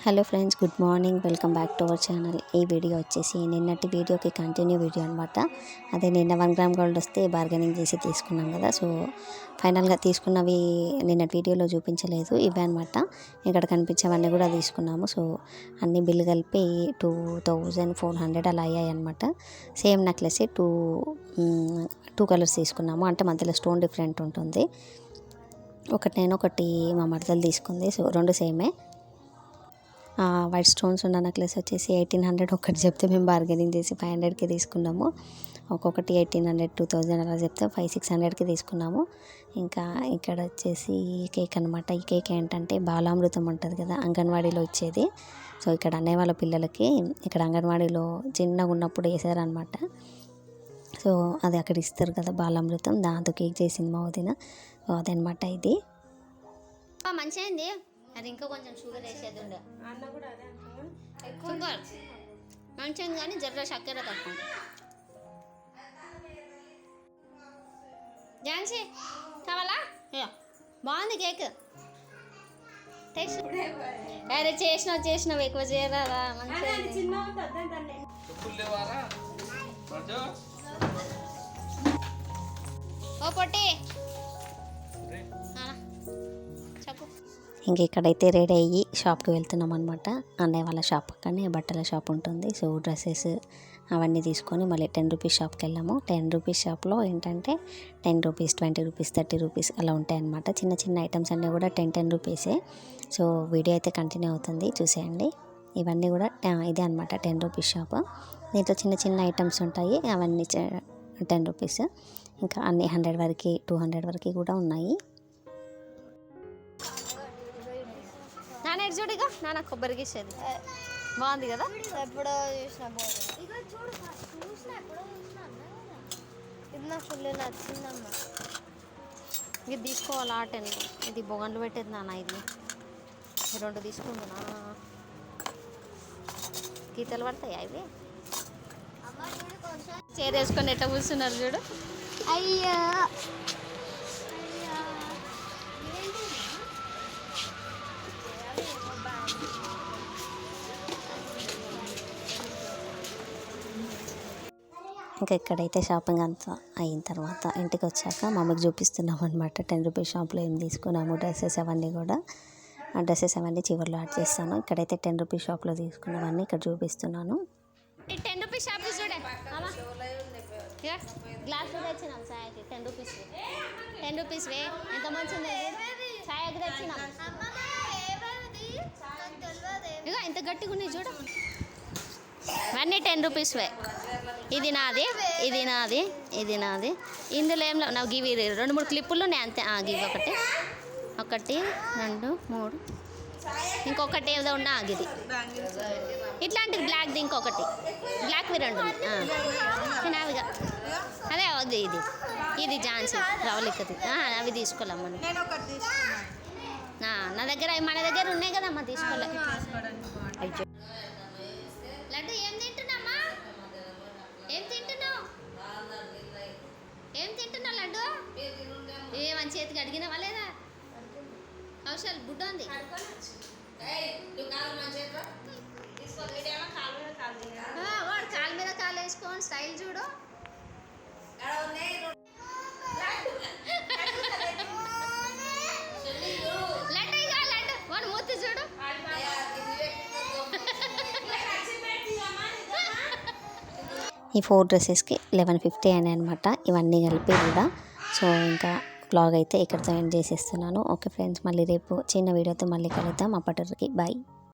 Hello friends, good morning. Welcome back to our channel. ఈ video వచ్చేసి నిన్నటి వీడియోకి కంటిన్యూ వీడియో అనమాట. అదే నిన్న 1 గ్రామ్ గోల్డ్ వస్తే బార్గెనింగ్ చేసి తీసుకున్నాం కదా. సో ఫైనల్గా తీసుకున్నవి నిన్నటి వీడియోలో చూపించలేదు, ఇవే అనమాట. ఇక్కడ కనిపించేవన్నీ కూడా తీసుకున్నాము. సో అన్ని బిల్లు కలిపి 2400 అలా అయ్యాయి అనమాట. సేమ్ నెక్లెస్ టూ కలర్స్ తీసుకున్నాము. అంటే మధ్యలో స్టోన్ డిఫరెంట్ ఉంటుంది. ఒకటి నేను, ఒకటి మా మరదలు తీసుకుంది. సో రెండు సేమే. వైట్ స్టోన్స్ ఉన్న నెక్లెస్ వచ్చేసి 1800 ఒకటి చెప్తే మేము బార్గెనింగ్ చేసి 500కి తీసుకున్నాము. ఒక్కొక్కటి 1800, 2000 అలా చెప్తే 500-600కి తీసుకున్నాము. ఇంకా ఇక్కడ వచ్చేసి కేక్ అనమాట. ఈ కేక్ ఏంటంటే బాలామృతం ఉంటుంది కదా, అంగన్వాడీలో ఇచ్చేది. సో ఇక్కడ అన్నయ్య వాళ్ళ పిల్లలకి ఇక్కడ అంగన్వాడీలో చిన్నగా ఉన్నప్పుడు వేసారనమాట. సో అది అక్కడ ఇస్తారు కదా బాలామృతం, దాంతో కేక్ చేసింది మా వదిన. సో అదనమాట ఇది. మంచిగా అది ఇంకా కొంచెం షుగర్ వేసేది ఉండే అన్న కూడా అదే షుగర్ మంచిగా, కానీ జర్ర చక్కెర తక్కువ. ఝాన్సీ కావాలా? బాగుంది కేక్. టేస్ట్ అరే చేసినావు ఎక్కువ చేయరాదా? మంచిగా ఓ పొట్టి చెప్పు. ఇంక ఇక్కడైతే రెడీ అయ్యి షాప్కి వెళ్తున్నాం అనమాట. అన్నయ్య వాళ్ళ షాప్ పక్కనే బట్టల షాప్ ఉంటుంది. సో డ్రెస్సెస్ అవన్నీ తీసుకొని మళ్ళీ 10 రూపీస్ షాప్కి వెళ్ళాము. 10 రూపీస్ షాప్లో ఏంటంటే 10 రూపీస్, 20 రూపీస్, 30 రూపీస్ అలా ఉంటాయి అన్నమాట. చిన్న చిన్న ఐటమ్స్ అన్నీ కూడా 10 రూపీసే. సో వీడియో అయితే కంటిన్యూ అవుతుంది, చూసేయండి. ఇవన్నీ కూడా ఇదే అనమాట 10 రూపీస్ షాప్. దీంట్లో చిన్న చిన్న ఐటమ్స్ ఉంటాయి, అవన్నీ 10 రూపీస్. ఇంకా అన్ని 100 వరకు, 200 వరకు కూడా ఉన్నాయి. నాన్న చూడిగా, నాన్న కొబ్బరికి ఇచ్చేది బాగుంది కదా. ఎప్పుడో చూసిన ఇది నాకు ఫుల్ నచ్చిందమ్మా. ఇది తీసుకోవాలి. 10 ఇది బొగన్లు పెట్టేది నాన్న. ఇది 2 తీసుకుంటున్నా. గీతలు పడతాయా ఇవి? చీర వేసుకొని ఎట్లా కూర్చున్నారు చూడు. అయ్యా ఇంకా ఇక్కడైతే షాపింగ్ అంతా అయిన తర్వాత ఇంటికి వచ్చాక మమ్మీకి చూపిస్తున్నాం అనమాట. 10 రూపీస్ షాప్లో ఏం తీసుకున్నాము, డ్రెస్సెస్ అవన్నీ కూడా. ఆ డ్రెస్సెస్ అవన్నీ చివరిలో యాడ్ చేస్తాను. ఇక్కడైతే 10 రూపీస్ షాప్లో తీసుకున్నవన్నీ ఇక్కడ చూపిస్తున్నాను. 10 రూపీస్ షాప్ చూడే గ్లాస్ తెచ్చినాం సాయకి. 10 రూపీస్ 10 రూపీస్ వే ఎంత మంచి ఉంది. సాయకి తెచ్చినాం. ఇక ఎంత గట్టిగా ఉన్నాయి చూడు. అన్నీ 10 రూపీస్ వే. ఇది నాది, ఇది నాది, ఇది నాది. ఇందులో ఏం లేవు. నాకు గివి 2-3 క్లిప్పులు ఉన్నాయి అంతే. గివి 1, 2, 3, ఇంకొకటి ఏదో ఉన్నా ఆగిది. ఇట్లాంటిది బ్లాక్ది ఇంకొకటి, బ్లాక్వి 2 నావిగా. అదే వద్దు, ఇది ఝాన్సీ రవలికది. అవి తీసుకోలేమ్మా. నా దగ్గర మన దగ్గర ఉన్నాయి కదమ్మా, తీసుకోలే. లడ్డు ఏం తింటున్నామ్మా? ఏం తింటున్నావు? లడ్డు ఏమని చేతికి అడిగినావా లేదా? కౌశల్ బుడ్డ ఉంది. వాడు కాలు మీద కాలు వేసుకోని స్టైల్ చూడు. లడ్డు వాడు మూతి చూడు. ఈ 4 డ్రెస్సెస్కి 1150 అయినాయి అనమాట, ఇవన్నీ కలిపి కూడా. సో ఇంకా బ్లాగ్ అయితే ఇక్కడితో ఎండ్ చేసేస్తున్నాను. ఓకే ఫ్రెండ్స్, మళ్ళీ రేపు చిన్న వీడియోతో మళ్ళీ కలుద్దాం. అప్పటికి బాయ్.